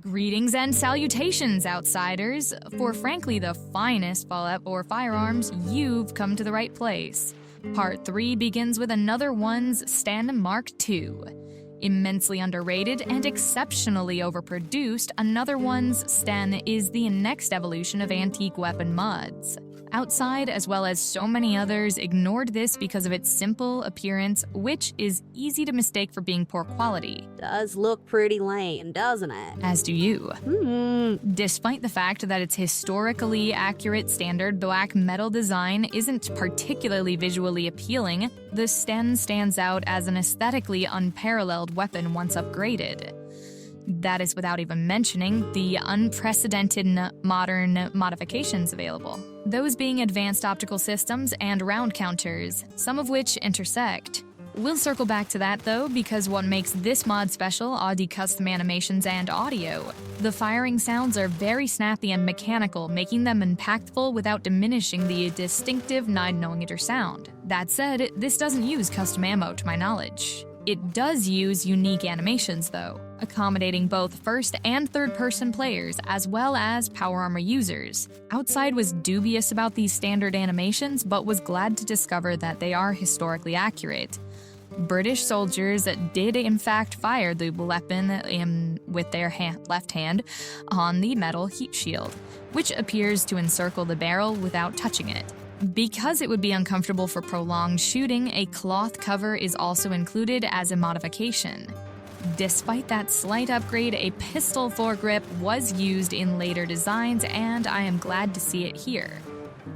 Greetings and salutations, Outsiders! For frankly the finest Fallout 4 firearms, you've come to the right place. Part 3 begins with Another One's Sten Mark II. Immensely underrated and exceptionally overproduced, Another One's Sten is the next evolution of antique weapon mods. Outside, as well as so many others, ignored this because of its simple appearance, which is easy to mistake for being poor quality. Does look pretty lame, doesn't it? As do you. Despite the fact that its historically accurate standard black metal design isn't particularly visually appealing, the Sten stands out as an aesthetically unparalleled weapon once upgraded. That is without even mentioning the unprecedented modern modifications available, those being advanced optical systems and round counters, some of which intersect. We'll circle back to that though, because what makes this mod special are the custom animations and audio. The firing sounds are very snappy and mechanical, making them impactful without diminishing the distinctive 9mm sound. That said, this doesn't use custom ammo to my knowledge. It does use unique animations though, accommodating both first and third-person players as well as power armor users. Outside was dubious about these standard animations, but was glad to discover that they are historically accurate. British soldiers did in fact fire the weapon with their left hand on the metal heat shield, which appears to encircle the barrel without touching it. Because it would be uncomfortable for prolonged shooting, a cloth cover is also included as a modification. Despite that slight upgrade, a pistol foregrip was used in later designs, and I am glad to see it here.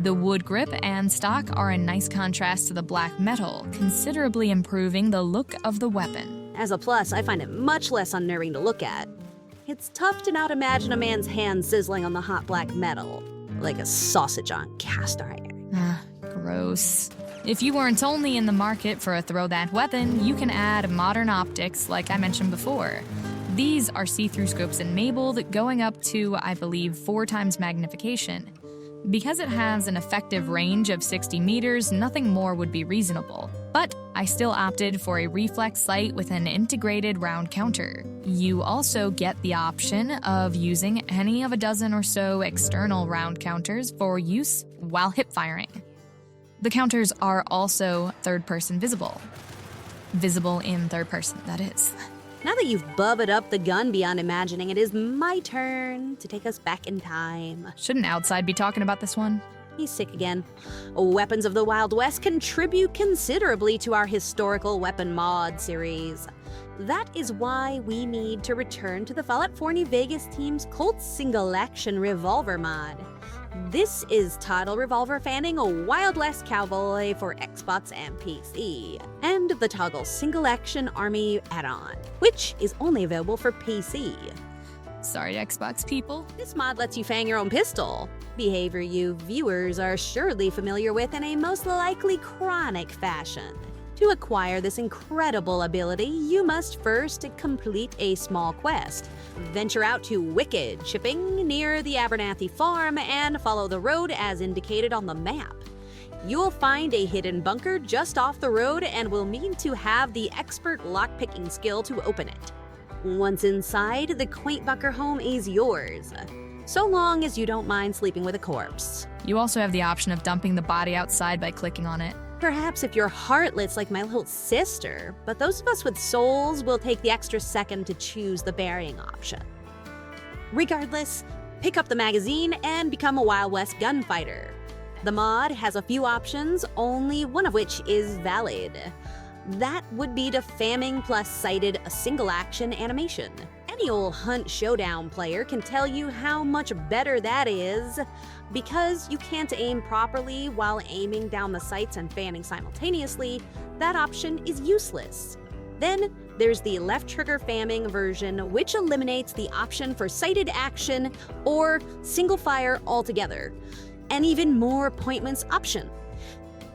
The wood grip and stock are a nice contrast to the black metal, considerably improving the look of the weapon. As a plus, I find it much less unnerving to look at. It's tough to not imagine a man's hand sizzling on the hot black metal, like a sausage on cast iron. Gross. If you weren't only in the market for a throw-that weapon, you can add modern optics like I mentioned before. These are see-through scopes enabled, going up to, I believe, 4 times magnification. Because it has an effective range of 60 meters, nothing more would be reasonable. But I still opted for a reflex sight with an integrated round counter. You also get the option of using any of a dozen or so external round counters for use while hip firing. The counters are also third-person visible. Visible in third person, that is. Now that you've bubbled up the gun beyond imagining, it is my turn to take us back in time. Shouldn't Outside be talking about this one? He's sick again. Weapons of the Wild West contribute considerably to our historical weapon mod series. That is why we need to return to the Fallout 4 New Vegas team's Colt single-action Revolver mod. This is titled Revolver Fanning, a Wild West Cowboy for Xbox and PC, and the Toggle Single-Action Army add-on, which is only available for PC. Sorry, Xbox people. This mod lets you fang your own pistol, behavior you viewers are surely familiar with in a most likely chronic fashion. To acquire this incredible ability, you must first complete a small quest. Venture out to Wicked Shipping near the Abernathy farm and follow the road as indicated on the map. You'll find a hidden bunker just off the road and will need to have the expert lockpicking skill to open it. Once inside, the quaint bunker home is yours, so long as you don't mind sleeping with a corpse. You also have the option of dumping the body outside by clicking on it. Perhaps if you're heartless like my little sister, but those of us with souls will take the extra second to choose the burying option. Regardless, pick up the magazine and become a Wild West gunfighter. The mod has a few options, only one of which is valid. That would be to Famming plus sighted a single-action animation. Any old Hunt Showdown player can tell you how much better that is. Because you can't aim properly while aiming down the sights and fanning simultaneously, that option is useless. Then there's the left trigger famming version, which eliminates the option for sighted action or single fire altogether. An even more pointless option.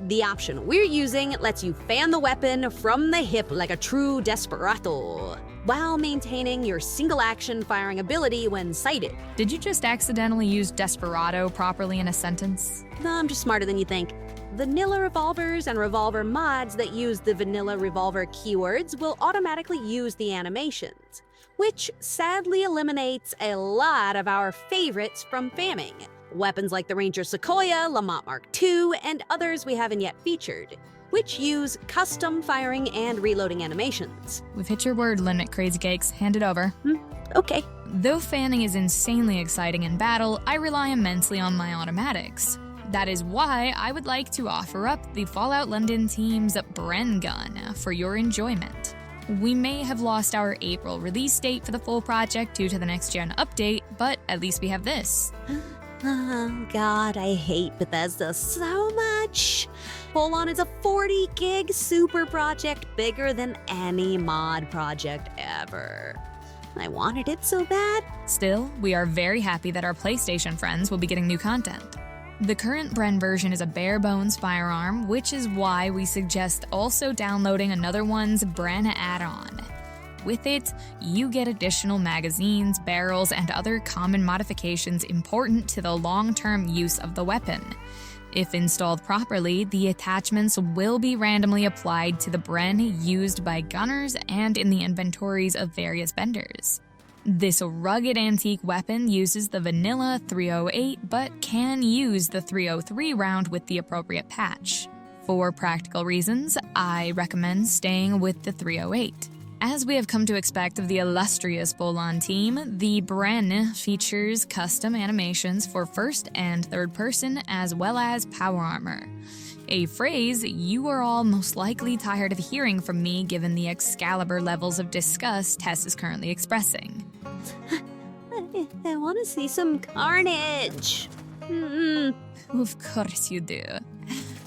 The option we're using lets you fan the weapon from the hip like a true desperado, while maintaining your single-action firing ability when sighted. Did you just accidentally use desperado properly in a sentence? No, I'm just smarter than you think. Vanilla revolvers and revolver mods that use the vanilla revolver keywords will automatically use the animations, which sadly eliminates a lot of our favorites from Fanning. Weapons like the Ranger Sequoia, Lamont Mark II, and others we haven't yet featured, which use custom firing and reloading animations. We've hit your word limit, Crazy Cakes. Hand it over. Okay. Though Fanning is insanely exciting in battle, I rely immensely on my automatics. That is why I would like to offer up the Fallout London team's Bren Gun for your enjoyment. We may have lost our April release date for the full project due to the next-gen update, but at least we have this. Oh god, I hate Bethesda so much. Full On is a 40 gig super project bigger than any mod project ever. I wanted it so bad. Still, we are very happy that our PlayStation friends will be getting new content. The current Bren version is a bare-bones firearm, which is why we suggest also downloading another one's Bren add-on. With it, you get additional magazines, barrels, and other common modifications important to the long-term use of the weapon. If installed properly, the attachments will be randomly applied to the Bren used by gunners and in the inventories of various vendors. This rugged antique weapon uses the vanilla .308 but can use the .303 round with the appropriate patch. For practical reasons, I recommend staying with the .308. As we have come to expect of the illustrious Full On team, the Bren features custom animations for first and third person as well as power armor. A phrase you are all most likely tired of hearing from me given the Excalibur levels of disgust Tess is currently expressing. I want to see some carnage. Of course you do.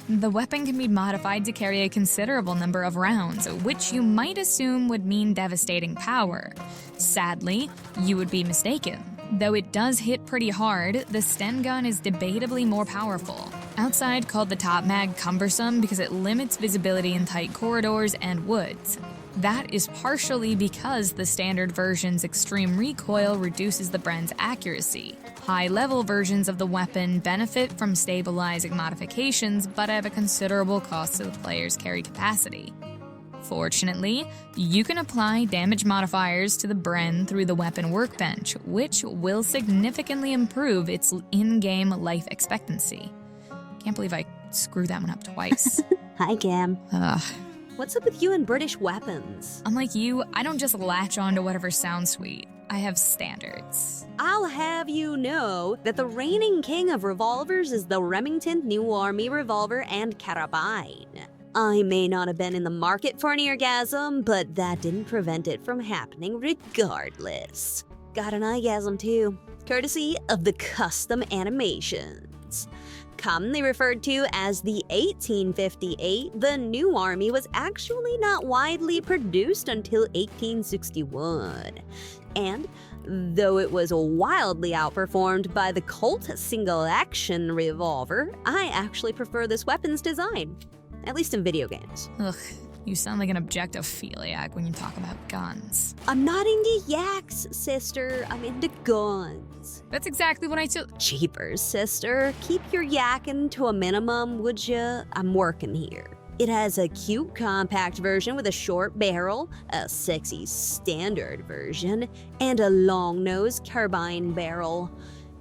The weapon can be modified to carry a considerable number of rounds, which you might assume would mean devastating power. Sadly, you would be mistaken. Though it does hit pretty hard, the Sten gun is debatably more powerful. Outside called the top mag cumbersome because it limits visibility in tight corridors and woods. That is partially because the standard version's extreme recoil reduces the Bren's accuracy. High-level versions of the weapon benefit from stabilizing modifications but have a considerable cost to the player's carry capacity. Fortunately, you can apply damage modifiers to the Bren through the weapon workbench, which will significantly improve its in-game life expectancy. Can't believe I screwed that one up twice. Hi, Cam. Ugh. What's up with you and British weapons? Unlike you, I don't just latch on to whatever sounds sweet. I have standards. I'll have you know that the reigning king of revolvers is the Remington New Army Revolver and Carabine. I may not have been in the market for an eargasm, but that didn't prevent it from happening regardless. Got an eyegasm too, courtesy of the custom animations. Commonly referred to as the 1858, the New Army was actually not widely produced until 1861. And though it was wildly outperformed by the Colt single-action revolver, I actually prefer this weapon's design, at least in video games. Ugh, you sound like an objectophiliac when you talk about guns. I'm not into yaks, sister. I'm into guns. That's exactly what I took. Jeepers, sister. Keep your yakking to a minimum, would ya? I'm working here. It has a cute compact version with a short barrel, a sexy standard version, and a long-nosed carbine barrel.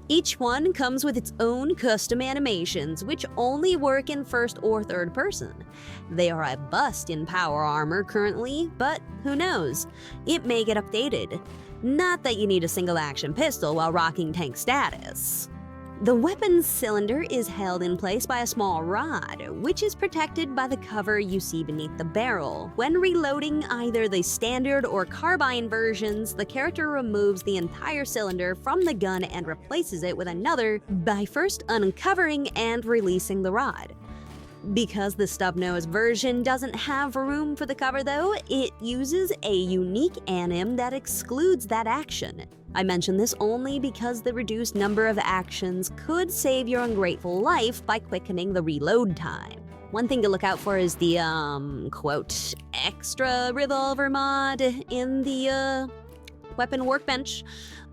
Each one comes with its own custom animations, which only work in first or third person. They are a bust in power armor currently, but who knows? It may get updated. Not that you need a single-action pistol while rocking tank status. The weapon's cylinder is held in place by a small rod, which is protected by the cover you see beneath the barrel. When reloading either the standard or carbine versions, the character removes the entire cylinder from the gun and replaces it with another by first uncovering and releasing the rod. Because the stub-nose version doesn't have room for the cover though, it uses a unique anim that excludes that action. I mention this only because the reduced number of actions could save your ungrateful life by quickening the reload time. One thing to look out for is the, quote, extra revolver mod in the, weapon workbench.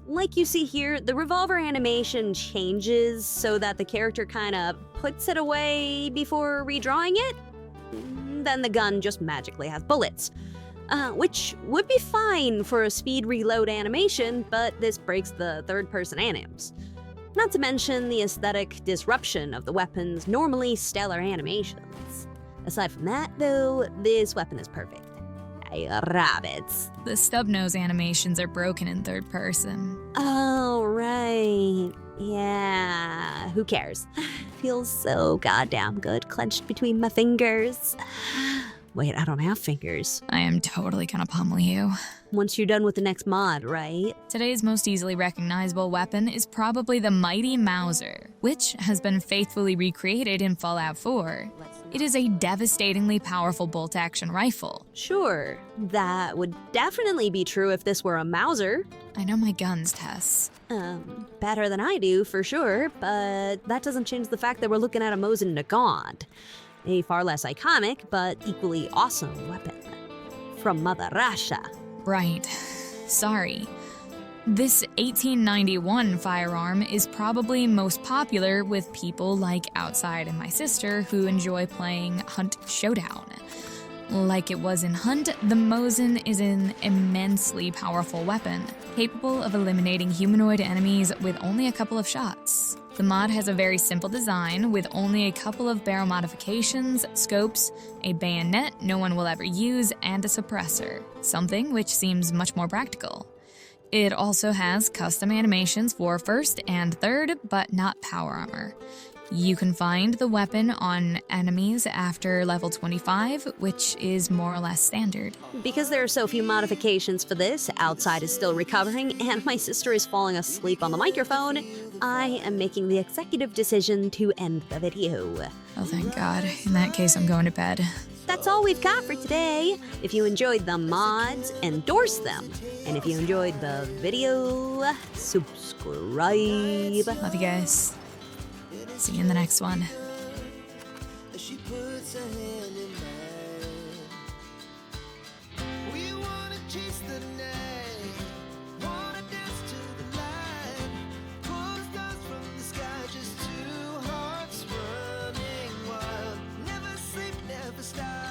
Like you see here, the revolver animation changes so that the character kinda puts it away before redrawing it. Then the gun just magically has bullets. which would be fine for a speed reload animation, but this breaks the third-person anims. Not to mention the aesthetic disruption of the weapon's normally stellar animations. Aside from that, though, this weapon is perfect. Rabbits. The stub nose animations are broken in third person. Oh, right. Yeah, who cares? Feels so goddamn good clenched between my fingers. Wait, I don't have fingers. I am totally gonna pummel you. Once you're done with the next mod, right? Today's most easily recognizable weapon is probably the mighty Mauser, which has been faithfully recreated in Fallout 4. It is a devastatingly powerful bolt-action rifle. Sure, that would definitely be true if this were a Mauser. I know my guns, Tess. Better than I do, for sure, but that doesn't change the fact that we're looking at a Mosen Nagant. A far less iconic, but equally awesome weapon. From Mother Russia. Right. Sorry. This 1891 firearm is probably most popular with people like Outside and my sister who enjoy playing Hunt Showdown. Like it was in Hunt, the Mosen is an immensely powerful weapon, capable of eliminating humanoid enemies with only a couple of shots. The mod has a very simple design with only a couple of barrel modifications, scopes, a bayonet no one will ever use, and a suppressor, something which seems much more practical. It also has custom animations for first and third, but not power armor. You can find the weapon on enemies after level 25, which is more or less standard. Because there are so few modifications for this, Outside is still recovering, and my sister is falling asleep on the microphone, I am making the executive decision to end the video. Oh, thank God. In that case, I'm going to bed. That's all we've got for today. If you enjoyed the mods, endorse them. And if you enjoyed the video, subscribe. Love you guys. See you in the next one. She puts her hand in mine. We wanna chase the night, wanna dance to the light. Pull stars from the sky, just two hearts running wild. Never sleep, never stop.